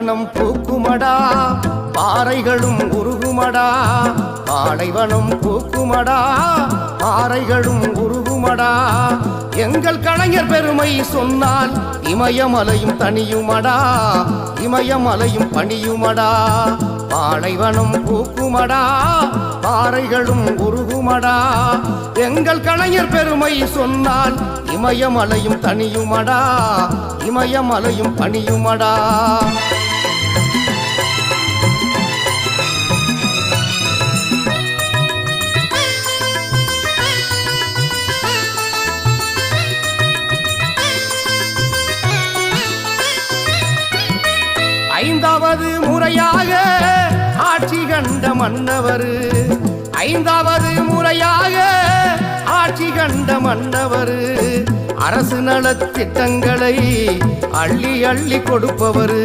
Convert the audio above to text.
நம் பூக்குமடா பாறைகளும் உருகுமடா பாலைவனம் பூக்குமடா பாறைகளும் உருகுமடா எங்கள் கலைஞர் பெருமை சொன்னால் இமயமலையும் தனியுமடா இமயமலையும் பணியுமடா பாலைவனம் பூக்குமடா பாறைகளும் உருகுமடா எங்கள் கலைஞர் பெருமை சொன்னால் இமயமலையும் தனியுமடா இமயமலையும் பணியுமடா. ஐந்தாவது முறையாக ஆட்சி கண்ட மன்னவர் ஐந்தாவது முறையாக ஆட்சி கண்ட மன்னவர் அரசு நலத்திட்டங்களை அள்ளி அள்ளி கொடுப்பவர்